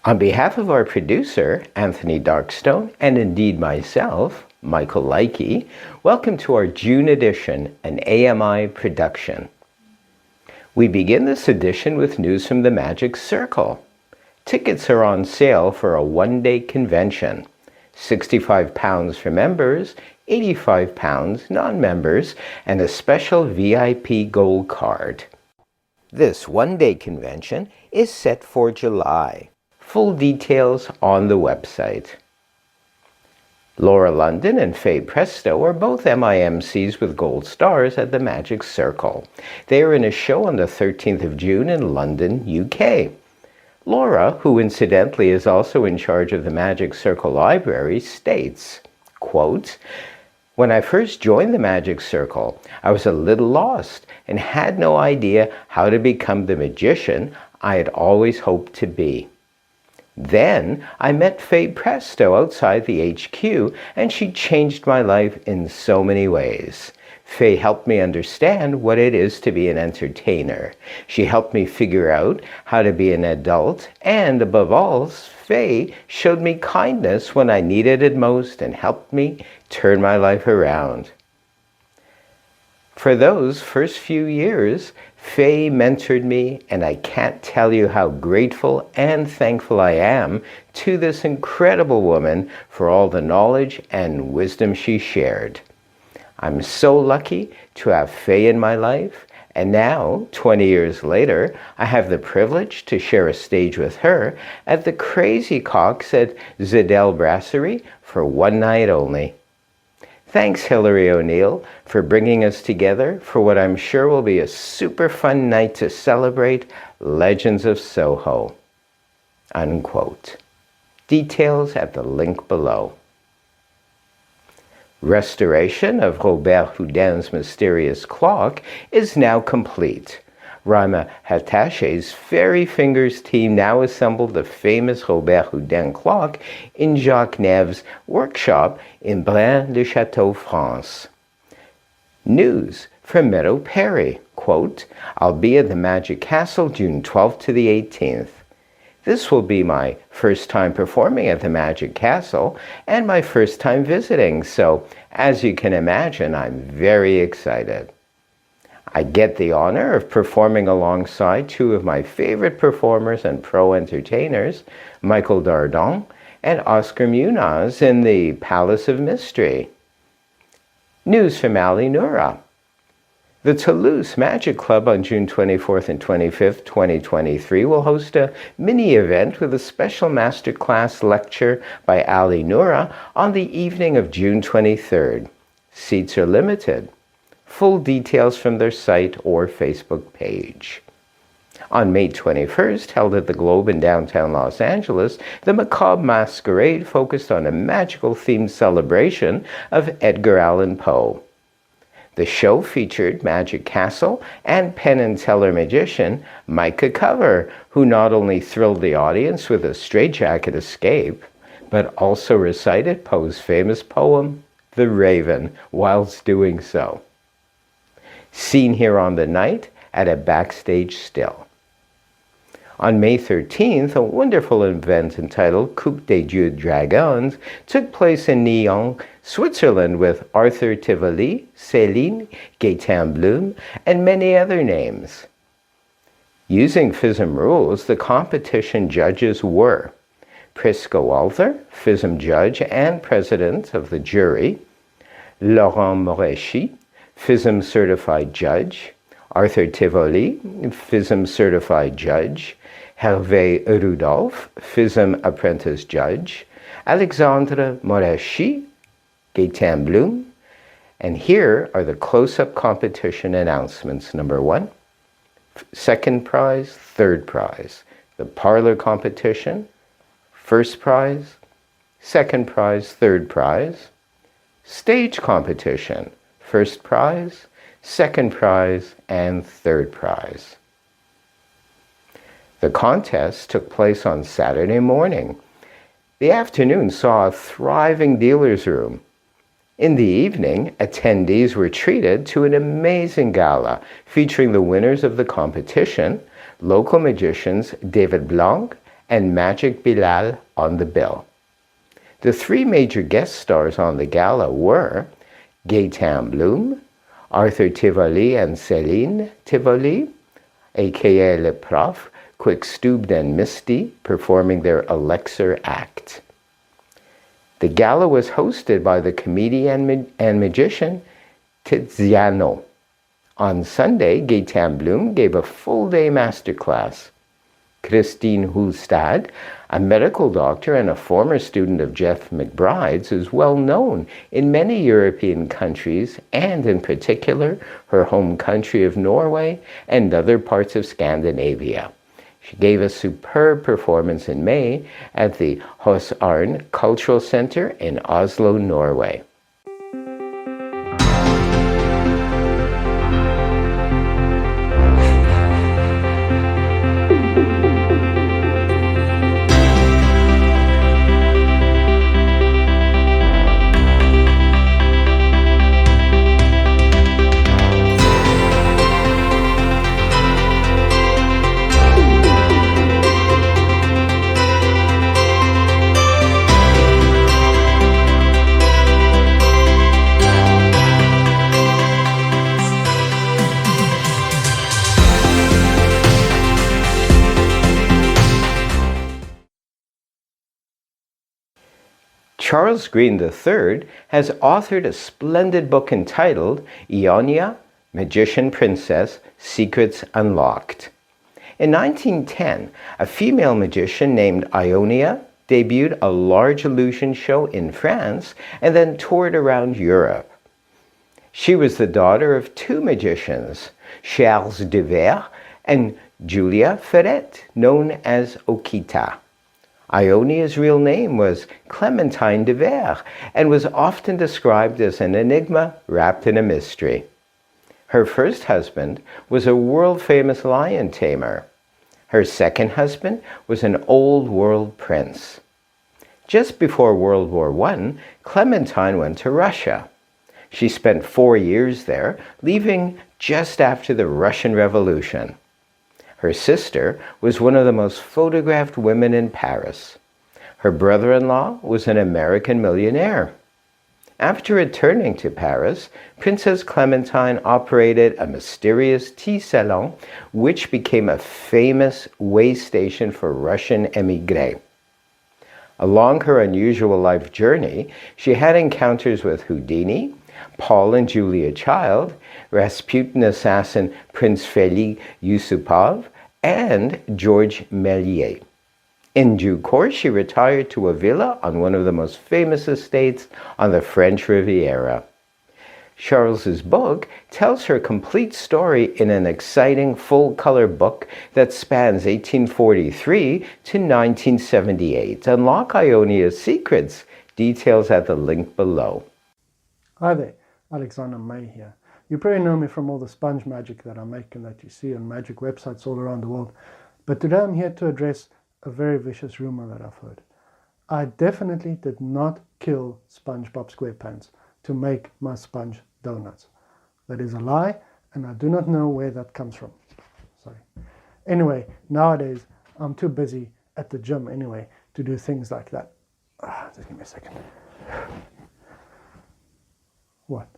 On behalf of our producer, Anthony Darkstone, and indeed myself, Michael Likey, welcome to our June edition, an AMI production. We begin this edition with news from the Magic Circle. Tickets are on sale for a one-day convention. £65 for members, £85 non-members, and a special VIP gold card. This one-day convention is set for July. Full details on the website. Laura London and Faye Presto are both MIMCs with gold stars at the Magic Circle. They are in a show on the 13th of June in London, UK. Laura, who incidentally is also in charge of the Magic Circle Library, states, quote, "When I first joined the Magic Circle, I was a little lost and had no idea how to become the magician I had always hoped to be. Then I met Faye Presto outside the HQ, and she changed my life in so many ways. Faye helped me understand what it is to be an entertainer. She helped me figure out how to be an adult, and above all, Faye showed me kindness when I needed it most and helped me turn my life around." For those first few years, Faye mentored me, and I can't tell you how grateful and thankful I am to this incredible woman for all the knowledge and wisdom she shared. I'm so lucky to have Faye in my life, and now, 20 years later, I have the privilege to share a stage with her at the Crazy Cocks at Zedel Brasserie for one night only. Thanks, Hilary O'Neill, for bringing us together for what I'm sure will be a super fun night to celebrate Legends of Soho." Unquote. Details at the link below. Restoration of Robert Houdin's mysterious clock is now complete. Raima Hatache's Fairy Fingers team now assembled the famous Robert Houdin clock in Jacques Neve's workshop in Braine-le-Château, France. News from Meadow Perry, quote, "I'll be at the Magic Castle June 12th to the 18th. This will be my first time performing at the Magic Castle and my first time visiting, so as you can imagine, I'm very excited. I get the honor of performing alongside two of my favorite performers and pro entertainers, Michael Dardon and Oscar Munoz, in the Palace of Mystery." News from Ali Noura. The Toulouse Magic Club on June 24th and 25th, 2023 will host a mini-event with a special masterclass lecture by Ali Noura on the evening of June 23rd. Seats are limited. Full details from their site or Facebook page. On May 21st, held at the Globe in downtown Los Angeles, the Macabre Masquerade focused on a magical-themed celebration of Edgar Allan Poe. The show featured Magic Castle and Penn and Teller magician Micah Cover, who not only thrilled the audience with a straitjacket escape, but also recited Poe's famous poem, The Raven, whilst doing so. Seen here on the night at a backstage still. On May 13th, a wonderful event entitled Coupe des Dieux Dragons took place in Nyon, Switzerland, with Arthur Tivoli, Céline, Gaëtan Bloom, and many other names. Using FISM rules, the competition judges were Prisco Walther, FISM judge and president of the jury, Laurent Moreschi, FISM certified judge, Arthur Tivoli, FISM certified judge, Hervé Rudolph, FISM apprentice judge, Alexandre Moreschi, Gaëtan Bloom, and here are the close-up competition announcements. Number 1, second prize, third prize. The parlor competition, first prize, second prize, third prize. Stage competition, first prize, second prize, and third prize. The contest took place on Saturday morning. The afternoon saw a thriving dealer's room. In the evening, attendees were treated to an amazing gala featuring the winners of the competition, local magicians David Blanc and Magic Bilal on the bill. The three major guest stars on the gala were Gaëtan Bloom, Arthur Tivoli and Céline Tivoli, aka Le Prof, Quick Stoobed and Misty, performing their Elixir act. The gala was hosted by the comedian and magician Tiziano. On Sunday, Gaëtan Bloom gave a full-day masterclass. Christine Hulstad, a medical doctor and a former student of Jeff McBride's, is well known in many European countries and in particular her home country of Norway and other parts of Scandinavia. She gave a superb performance in May at the Hos Arn Cultural Center in Oslo, Norway. Charles Green III has authored a splendid book entitled Ionia, Magician Princess, Secrets Unlocked. In 1910, a female magician named Ionia debuted a large illusion show in France and then toured around Europe. She was the daughter of two magicians, Charles de Vere and Julia Ferret, known as Okita. Ionia's real name was Clementine de Vere and was often described as an enigma wrapped in a mystery. Her first husband was a world-famous lion tamer. Her second husband was an old-world prince. Just before World War I, Clementine went to Russia. She spent 4 years there, leaving just after the Russian Revolution. Her sister was one of the most photographed women in Paris. Her brother-in-law was an American millionaire. After returning to Paris, Princess Clementine operated a mysterious tea salon, which became a famous way station for Russian émigrés. Along her unusual life journey, she had encounters with Houdini, Paul and Julia Child, Rasputin assassin Prince Félix Yusupov, and George Méliès. In due course, she retired to a villa on one of the most famous estates on the French Riviera. Charles's book tells her complete story in an exciting full-color book that spans 1843 to 1978. Unlock Ionia's secrets. Details at the link below. Hi there, Alexander May here. You probably know me from all the sponge magic that I make and that you see on magic websites all around the world. But today I'm here to address a very vicious rumor that I've heard. I definitely did not kill SpongeBob SquarePants to make my sponge donuts. That is a lie, and I do not know where that comes from. Sorry. Anyway, nowadays I'm too busy at the gym anyway to do things like that. Just give me a second. What?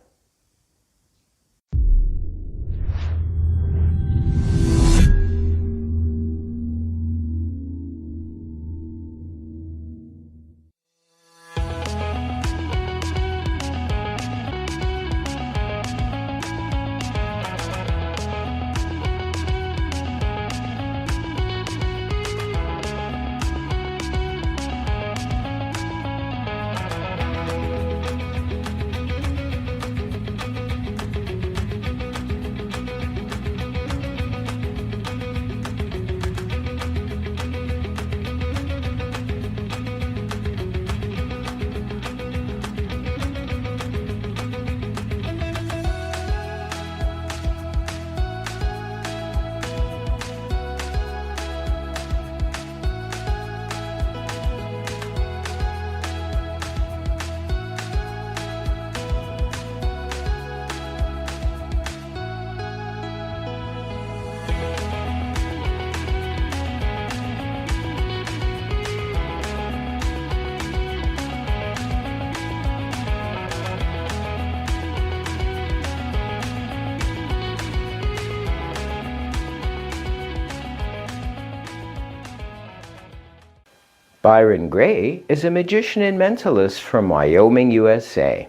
Byron Gray is a magician and mentalist from Wyoming, USA.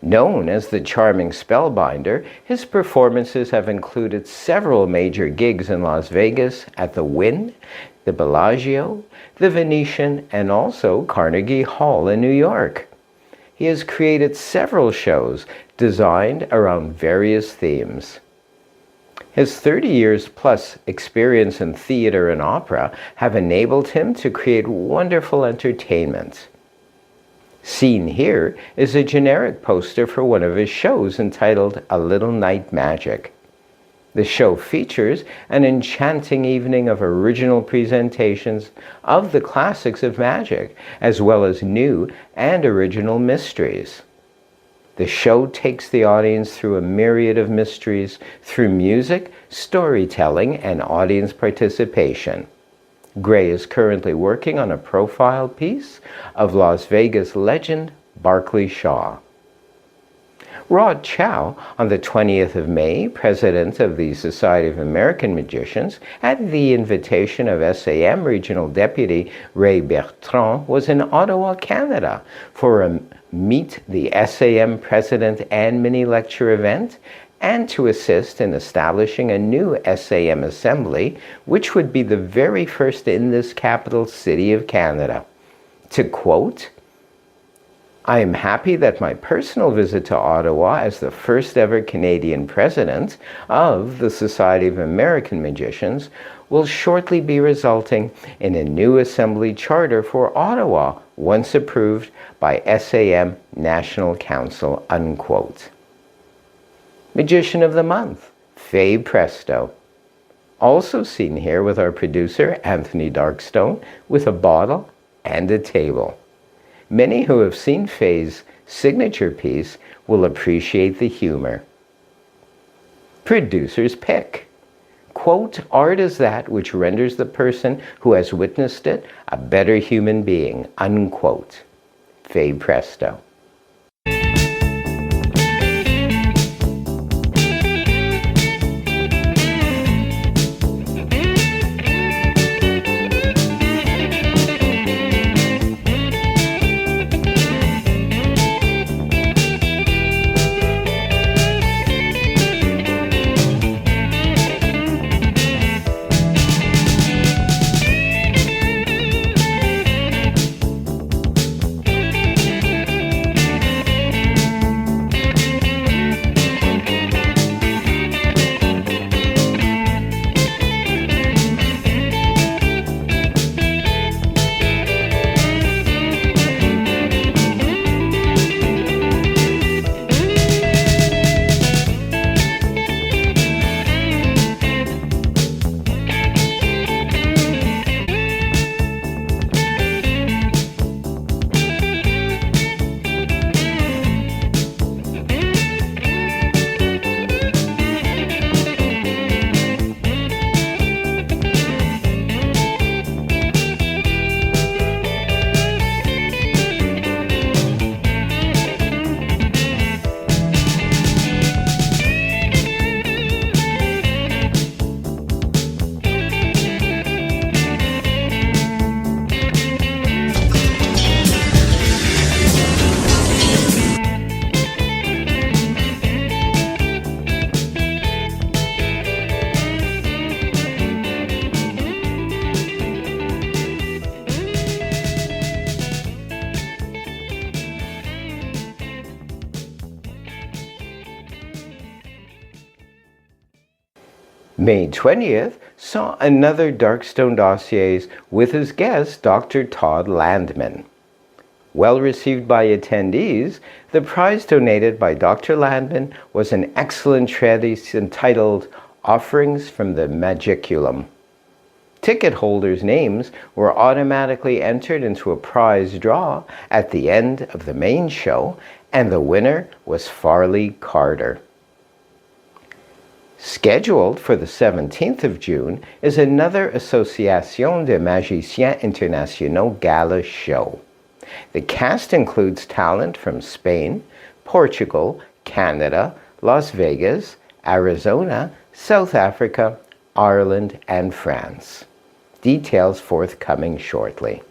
Known as the charming spellbinder, his performances have included several major gigs in Las Vegas at the Wynn, the Bellagio, the Venetian, and also Carnegie Hall in New York. He has created several shows designed around various themes. His 30 years plus experience in theater and opera have enabled him to create wonderful entertainment. Seen here is a generic poster for one of his shows entitled A Little Night Magic. The show features an enchanting evening of original presentations of the classics of magic, as well as new and original mysteries. The show takes the audience through a myriad of mysteries through music, storytelling, and audience participation. Gray is currently working on a profile piece of Las Vegas legend Barclay Shaw. Rod Chow, on the 20th of May, president of the Society of American Magicians, at the invitation of SAM Regional Deputy Ray Bertrand, was in Ottawa, Canada, for a Meet the SAM President and mini-lecture event, and to assist in establishing a new SAM Assembly, which would be the very first in this capital city of Canada. To quote, "I am happy that my personal visit to Ottawa as the first ever Canadian president of the Society of American Magicians will shortly be resulting in a new assembly charter for Ottawa once approved by SAM National Council," unquote. Magician of the Month, Faye Presto. Also seen here with our producer, Anthony Darkstone, with a bottle and a table. Many who have seen Faye's signature piece will appreciate the humor. Producer's pick. Quote, "Art is that which renders the person who has witnessed it a better human being," unquote. Faye Presto. May 20th saw another Darkstone Dossiers with his guest, Dr. Todd Landman. Well received by attendees, the prize donated by Dr. Landman was an excellent treatise entitled Offerings from the Magiculum. Ticket holders' names were automatically entered into a prize draw at the end of the main show, and the winner was Farley Carter. Scheduled for the 17th of June is another Association de Magiciens Internationaux gala show. The cast includes talent from Spain, Portugal, Canada, Las Vegas, Arizona, South Africa, Ireland, and France. Details forthcoming shortly.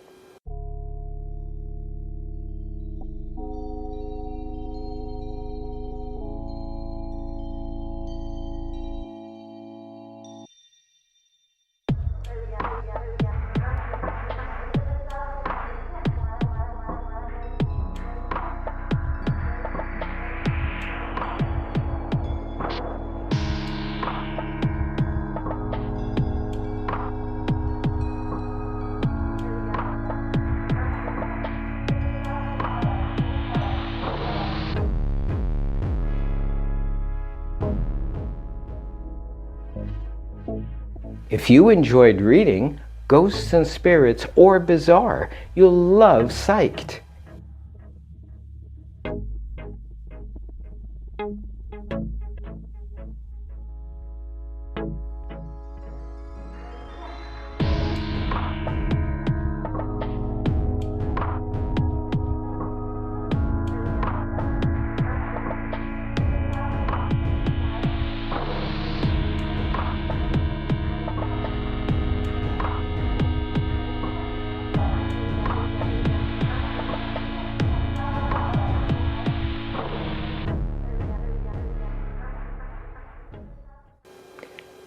If you enjoyed reading Ghosts and Spirits or Bizarre, you'll love Psyched.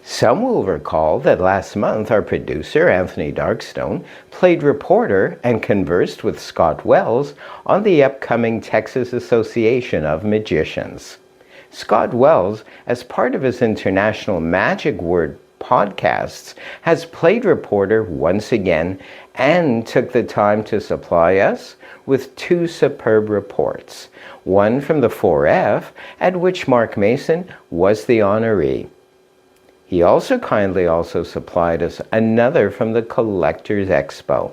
Some will recall that last month our producer, Anthony Darkstone, played reporter and conversed with Scott Wells on the upcoming Texas Association of Magicians. Scott Wells, as part of his International Magic Word podcasts, has played reporter once again and took the time to supply us with 2 superb reports, one from the 4F, at which Mark Mason was the honoree. He also kindly supplied us another from the Collectors Expo.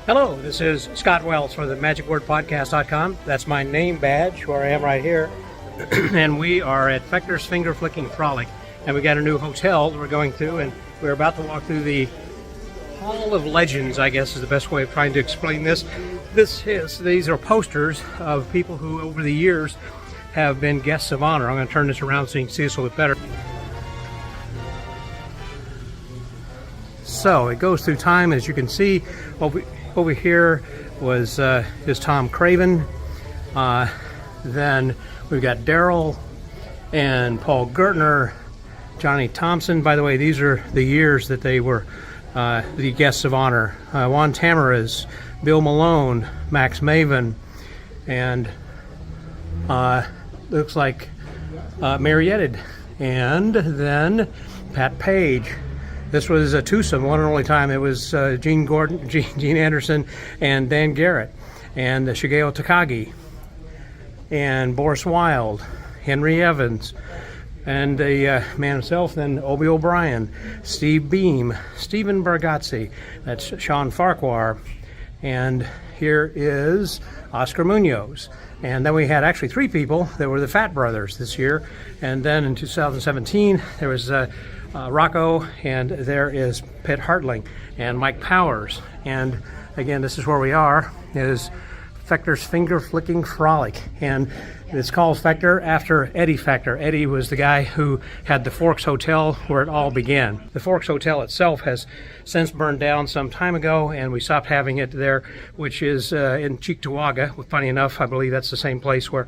Hello, this is Scott Wells for the MagicWordPodcast.com. That's my name badge, where I am right here. And we are at Fechter's Finger Flicking Frolic. And we got a new hotel that we're going to, and we're about to walk through the Hall of Legends, I guess is the best way of trying to explain this. These are posters of people who over the years have been guests of honor. I'm going to turn this around so you can see this a little bit better. So it goes through time, as you can see. Over here is Tom Craven. Then we've got Daryl and Paul Gertner, Johnny Thompson. By the way, these are the years that they were the guests of honor. Juan Tamariz, Bill Malone, Max Maven, and looks like Marietted, and then Pat Page. This was a twosome, one and only time. It was Gene Anderson and Dan Garrett, and Shigeo Takagi, and Boris Wilde, Henry Evans, and the man himself, then Obie O'Brien, Steve Beam, Stephen Bargatze, that's Sean Farquhar, and here is Oscar Munoz. And then we had actually 3 people that were the Fat Brothers this year. And then in 2017, there was Rocco, and there is Pitt Hartling and Mike Powers. And again, this is where we are, is Fechter's Finger Flicking Frolic. And it's called Fechter after Eddie Fechter. Eddie was the guy who had the Forks Hotel where it all began. The Forks Hotel itself has since burned down some time ago, and we stopped having it there, which is in Cheektowaga. Funny enough, I believe that's the same place where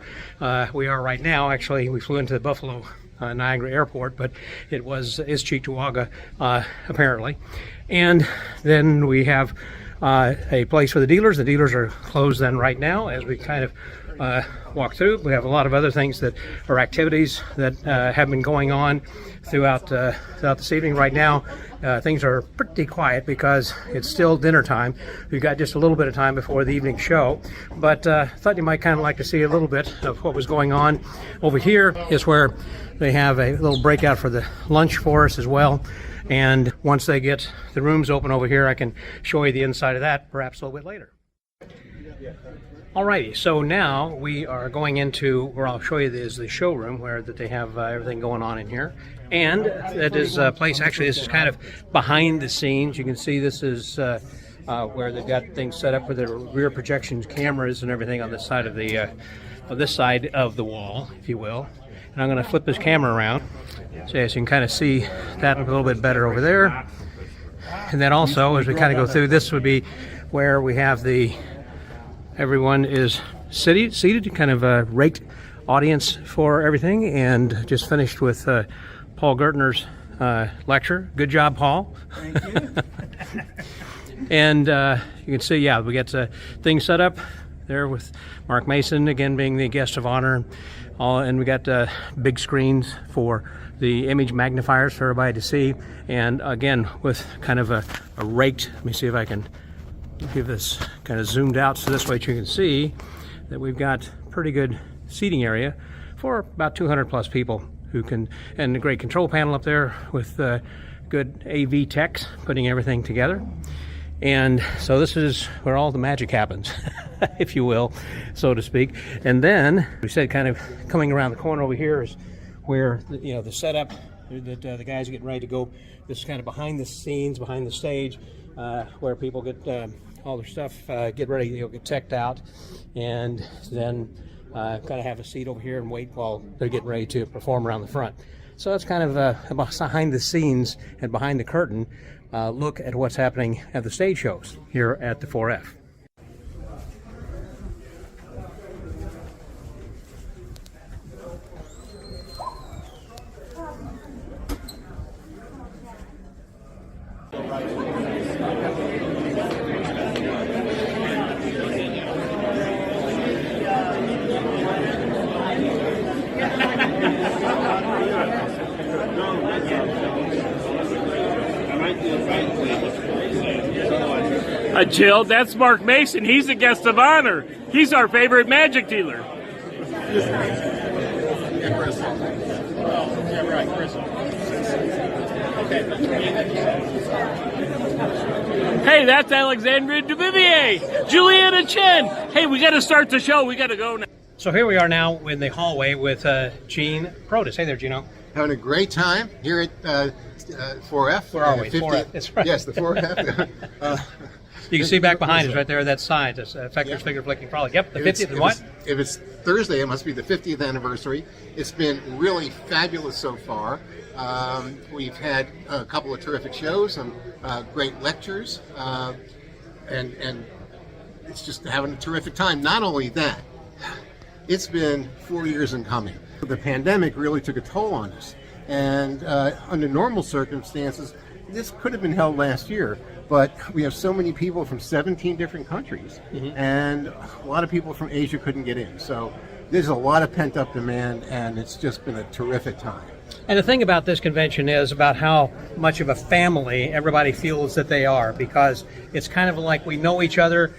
we are right now. Actually, we flew into the Buffalo Niagara Airport, but is Cheektowaga apparently. And then we have a place for the dealers. The dealers are closed then right now as we kind of walk through. We have a lot of other things that are activities that have been going on throughout this evening. Right now, things are pretty quiet because it's still dinner time. We've got just a little bit of time before the evening show, but thought you might kind of like to see a little bit of what was going on. Over here is where they have a little breakout for the lunch for us as well. And once they get the rooms open over here, I can show you the inside of that perhaps a little bit later. Alrighty, so now we are going into where I'll show you is the showroom where that they have everything going on in here. And that is a place, actually this is kind of behind the scenes. You can see this is where they've got things set up for the rear projection cameras and everything on this side of the wall, if you will. And I'm going to flip this camera around so as you can kind of see that a little bit better over there. And then also, as we kind of go through, this would be where we have everyone is seated, kind of a raked audience for everything, and just finished with Paul Gertner's lecture. Good job, Paul. Thank you. And you can see, yeah, we got things set up there with Mark Mason, again, being the guest of honor. and we got big screens for the image magnifiers for everybody to see, and again with kind of a raked, let me see if I can give this kind of zoomed out so this way you can see that we've got pretty good seating area for about 200 plus people who can, and a great control panel up there with good AV techs putting everything together. And so this is where all the magic happens, if you will, so to speak. And then we said kind of coming around the corner over here is where the setup that the guys are getting ready to go. This is kind of behind the scenes, behind the stage, where people get all their stuff, get ready, get teched out, and then kind of have a seat over here and wait while they're getting ready to perform around the front. So it's kind of a behind the scenes and behind the curtain look at what's happening at the stage shows here at the 4F. Jill, that's Mark Mason. He's a guest of honor. He's our favorite magic dealer. Hey, that's Alexandria DeVivier, Juliana Chen. Hey, we got to start the show. We got to go now. So here we are now in the hallway with Gene Protis. Hey there, Gino. Having a great time here at 4F. Where are we? 4F. That's right. Yes, the 4F. You can see back behind us right there, that sign. It's Effectors Figure Flicking Frolic. Yep, the 50th and what? If it's Thursday, it must be the 50th anniversary. It's been really fabulous so far. We've had a couple of terrific shows, some great lectures, and it's just having a terrific time. Not only that, it's been 4 years in coming. The pandemic really took a toll on us, and under normal circumstances, this could have been held last year, but we have so many people from 17 different countries, and a lot of people from Asia couldn't get in. So there's a lot of pent-up demand, and it's just been a terrific time. And the thing about this convention is about how much of a family everybody feels that they are, because it's kind of like we know each other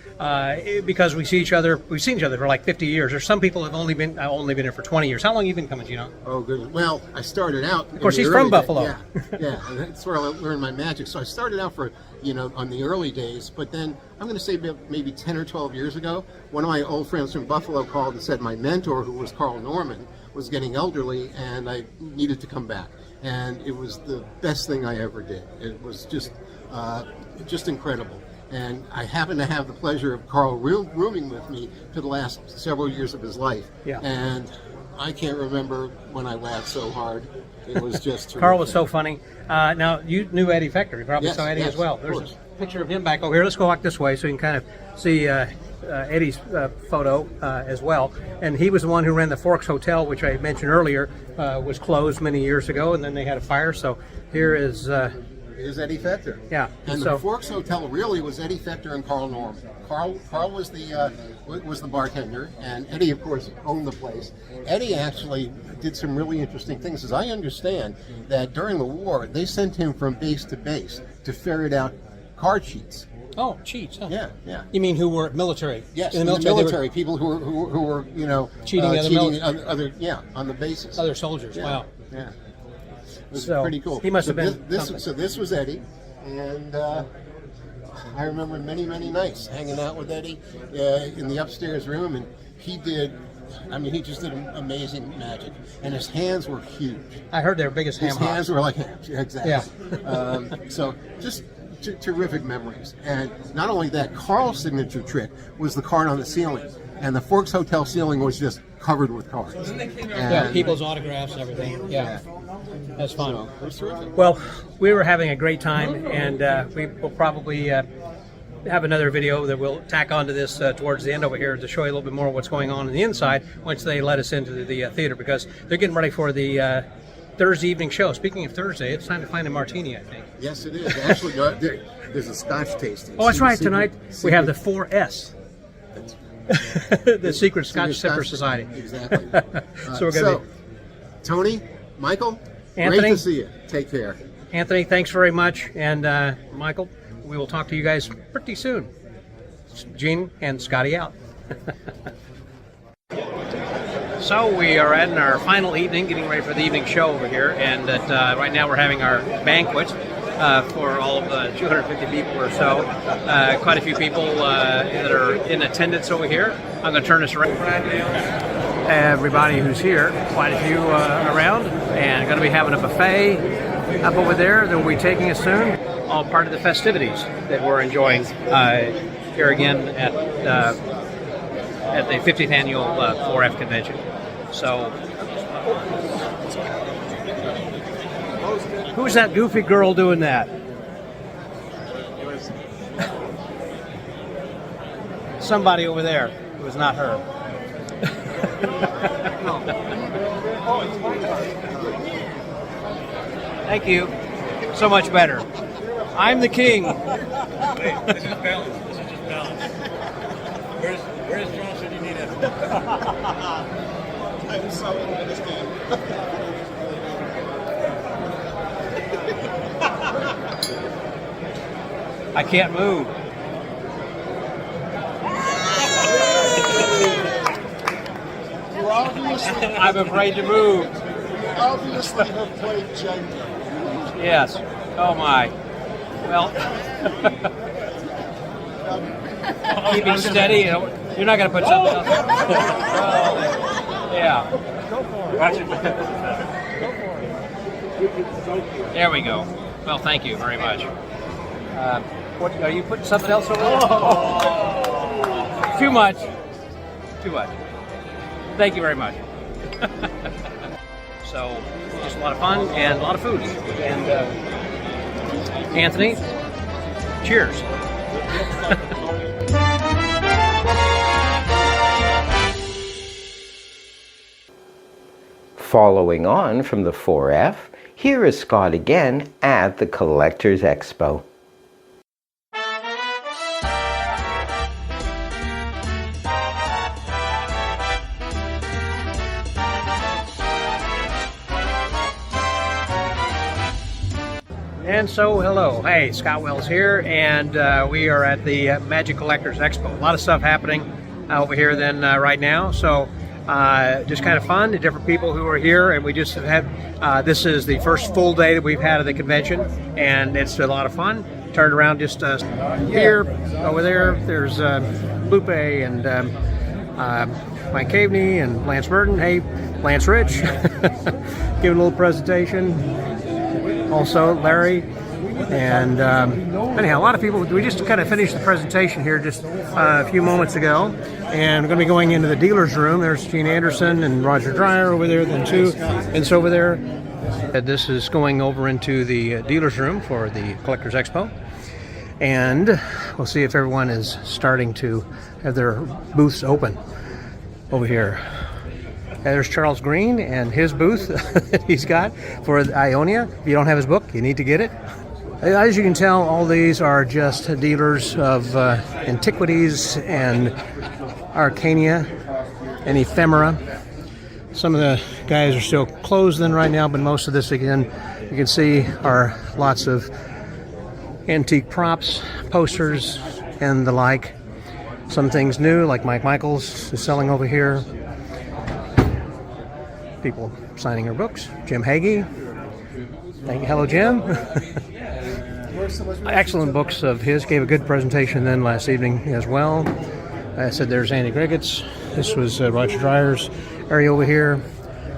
because we see each other. We've seen each other for like 50 years. Or some people have only been here for 20 years. How long have you been coming, Gino? Oh, good. Well, I started out. Of course, he's from Buffalo. Yeah, that's where I learned my magic. So I started out on the early days, but then I'm going to say maybe 10 or 12 years ago, one of my old friends from Buffalo called and said my mentor, who was Carl Norman, was getting elderly and I needed to come back, and it was the best thing I ever did. It was just incredible, and I happen to have the pleasure of Carl rooming with me for the last several years of his life. Yeah. And I can't remember when I laughed so hard. It was just terrific. Carl was so funny. Now you knew Eddie Fector. You probably saw Eddie as well. There's a picture of him back over here. Let's go walk this way so you can kind of see Eddie's photo as well. And he was the one who ran the Forks Hotel, which I mentioned earlier, was closed many years ago, and then they had a fire. So here is Eddie Fector. Yeah. And the Forks Hotel really was Eddie Fector and Carl Norman. Carl was the bartender, and Eddie, of course, owned the place. Eddie actually did some really interesting things. As I understand, that during the war, they sent him from base to base to ferret out card cheats. Oh, cheats, huh? Yeah. You mean who were military? Yes, in the military people who were cheating other on the bases. Other soldiers. Yeah. Wow. Yeah. It was So, pretty cool. he must have been So this was Eddie, and I remember many nights hanging out with Eddie in the upstairs room, and he just did amazing magic, and his hands were huge. I heard they were big as ham hocks. hocks. His hands were like hams. Exactly. Yeah. So just terrific memories. And not only that, Carl's signature trick was the card on the ceiling, and the Forks Hotel ceiling was just covered with cards. Yeah, people's autographs and everything. Yeah. That's fun. So, it was terrific. Well, we were having a great time, and we will probably have another video that we'll tack onto this towards the end over here to show you a little bit more of what's going on the inside once they let us into the theater, because they're getting ready for the Thursday evening show. Speaking of Thursday, it's time to find a martini, I think. Yes, it is. Actually, there's a Scotch tasting. Oh, that's right. Tonight we have the 4S. The Secret Scotch Sipper Society. Exactly. So we're going to Tony, Michael, Anthony? great to see you. Take care. Anthony, thanks very much. And Michael, we will talk to you guys pretty soon. Gene and Scotty out. So we are at our final evening, getting ready for the evening show over here. And right now we're having our banquet for all of the 250 people or so. Quite a few people that are in attendance over here. I'm going to turn this around. Everybody who's here, quite a few around, and going to be having a buffet up over there that will be taking us soon. All part of the festivities that we're enjoying here again at the 50th annual 4F convention. So, who's that goofy girl doing that? Somebody over there. It was not her. Thank you. So much better. I'm the king. This is balance. This is just balance. Where's Johnson? You need it. I'm so understand. I can't move. You obviously, I'm afraid to move. obviously have played Jenga. Yes. Oh my. Well, keeping steady. You know, you're not going to put something else. Well, yeah. Go for it. There we go. Well, thank you very much. What are you putting something else over there? Too much. Too much. Thank you very much. So, just a lot of fun and a lot of food. And Anthony, cheers. Following on from the 4F, here is Scott again at the Collectors Expo. And so, hello. Hey, Scott Wells here, and we are at the Magic Collectors Expo. A lot of stuff happening over here then right now. So, just kind of fun, the different people who are here, and we just have, this is the first full day that we've had of the convention, and it's a lot of fun. Turned around just here, over there, there's Lupe and Mike Caveney and Lance Burton. Hey, Lance Rich, giving a little presentation. Also, Larry, and anyhow, a lot of people. We just kind of finished the presentation here just a few moments ago, and we're going to be going into the dealer's room. There's Gene Anderson and Roger Dreyer over there, then too, and so over there. This is going over into the dealer's room for the Collectors Expo, and we'll see if everyone is starting to have their booths open over here. There's Charles Green and his booth that he's got for Ionia. If you don't have his book, you need to get it. As you can tell, all these are just dealers of antiquities and arcana and ephemera. Some of the guys are still closed then right now, but most of this, again, you can see are lots of antique props, posters, and the like. Some things new, like Mike Michaels is selling over here. People signing her books. Jim Hagee. Thank you. Hello, Jim. Excellent books of his. Gave a good presentation then last evening as well. I said there's Andy Grigget's. This was Roger Dreyer's area over here.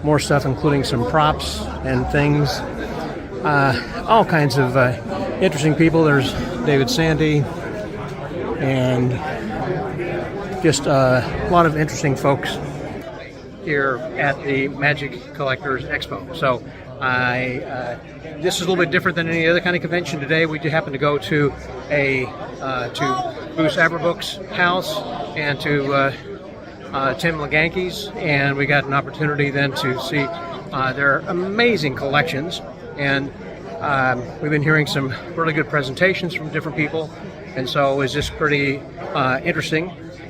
More stuff, including some props and things. All kinds of interesting people. There's David Sandy. And just a lot of interesting folks here at the Magic Collectors Expo. So this is a little bit different than any other kind of convention. Today we happen to go to Bruce Aberbook's house and to Tim Leganke's, and we got an opportunity then to see their amazing collections, and we've been hearing some really good presentations from different people, and so it was just pretty interesting.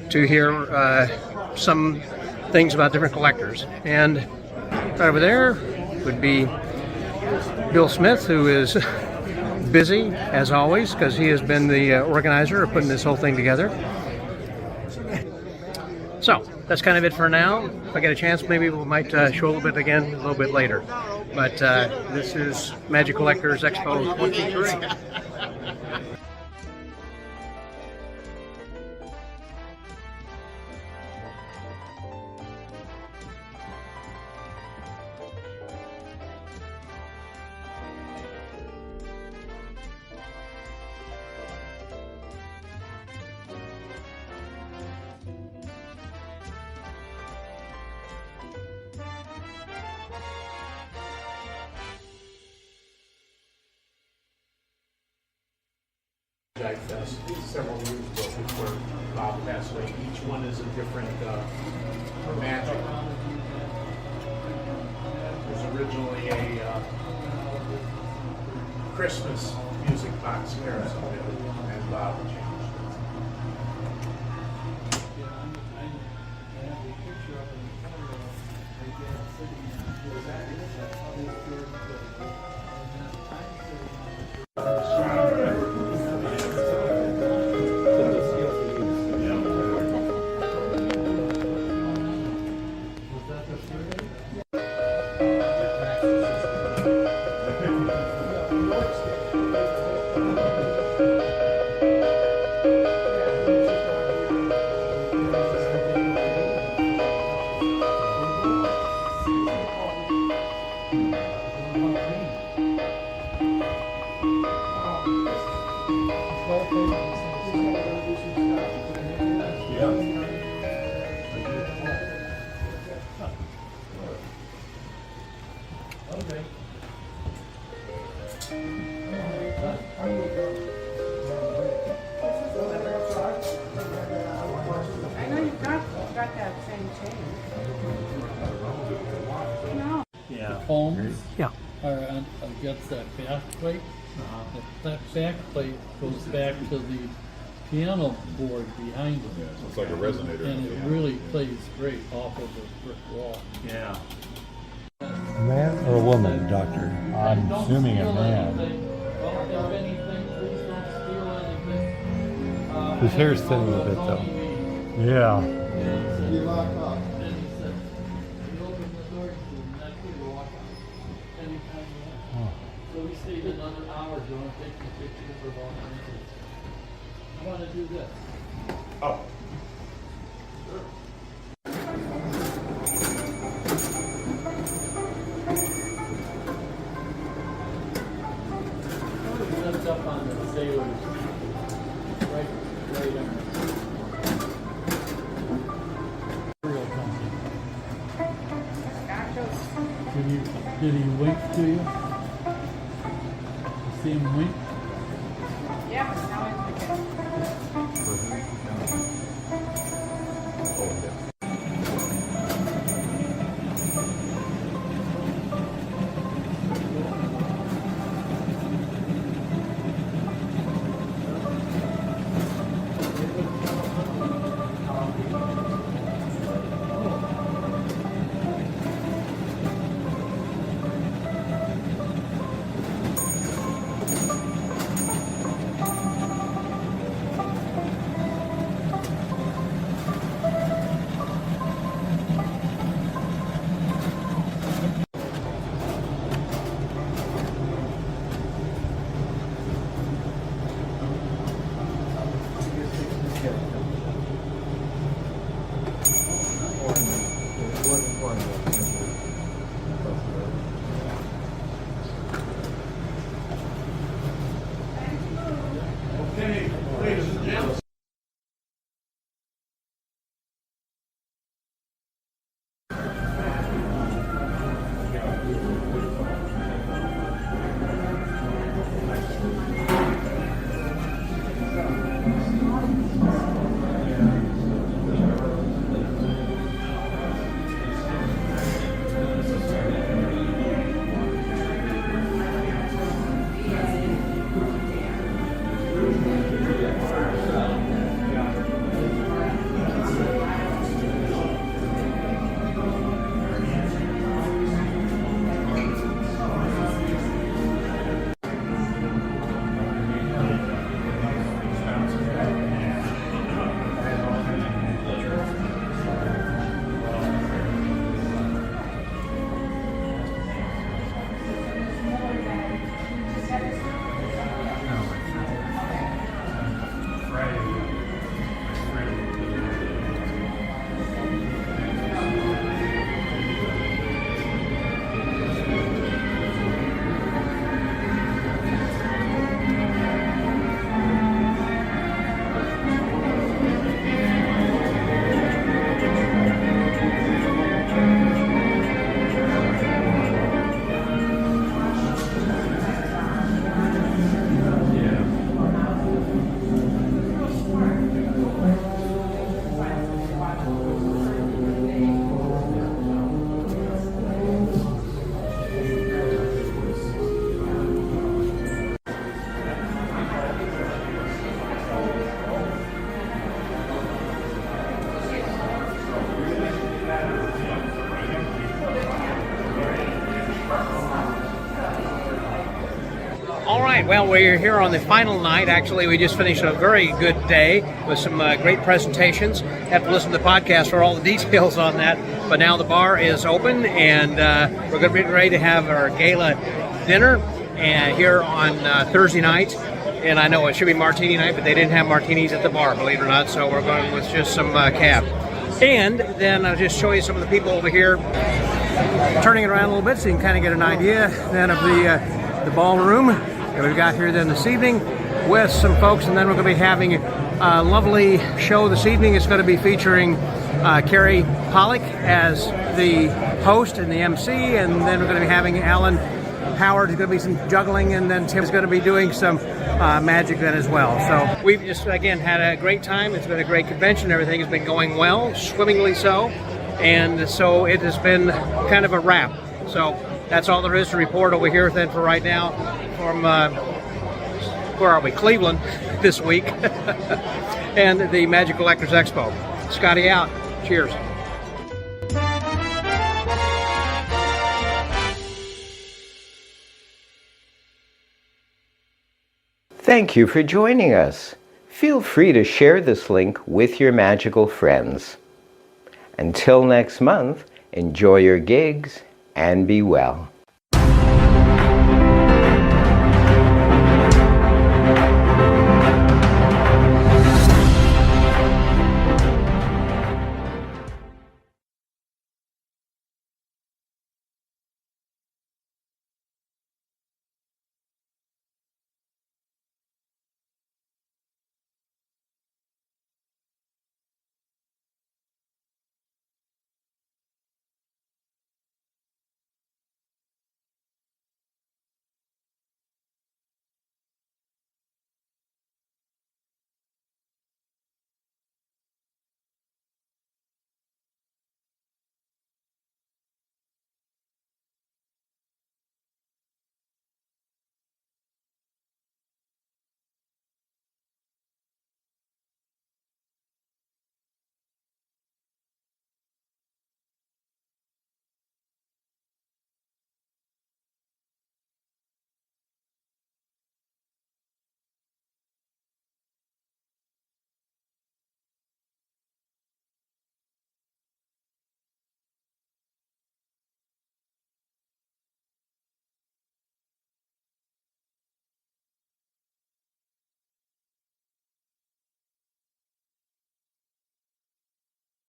to hear some things about different collectors. And right over there would be Bill Smith, who is busy as always because he has been the organizer of putting this whole thing together. So that's kind of it for now. If I get a chance, maybe we might show a little bit again a little bit later. But this is Magic Collectors Expo 23. Fest several years ago before Bob passed away. Each one is a different magic. It was originally a Christmas music box carousel, and Bob changed it. I know you've got that same chain. No. Yeah. Homes Yeah. are against that back plate. That back plate goes back to the piano board behind it. Yeah, so it's like a resonator. And it really plays great off of the brick wall. Yeah. A man or a woman, doctor? I'm assuming a man. His hair's thinning a bit though. Yeah. So we stayed another hour doing taking pictures of all the things. I want to do this. Oh. That's up on the sailors. Right on. Real company. Did he wink to you? You see him wink? Yeah, but now it's okay. All right, well, we're here on the final night. Actually, we just finished a very good day with some great presentations. Have to listen to the podcast for all the details on that. But now the bar is open, and we're going to be ready to have our gala dinner here on Thursday night. And I know it should be martini night, but they didn't have martinis at the bar, believe it or not, so we're going with just some cab. And then I'll just show you some of the people over here, turning it around a little bit so you can kind of get an idea then of the ballroom that we've got here then this evening with some folks. And then we're going to be having a lovely show this evening. It's going to be featuring Carrie Pollock as the host and the MC, and then we're going to be having Alan Howard. There's going to be some juggling, and then Tim's going to be doing some magic then as well. So we've just, again, had a great time. It's been a great convention. Everything has been going well, swimmingly so. And so it has been kind of a wrap. So that's all there is to report over here then for right now from, where are we? Cleveland this week. And the Magic Collectors Expo. Scotty out. Cheers. Thank you for joining us. Feel free to share this link with your magical friends. Until next month, enjoy your gigs and be well.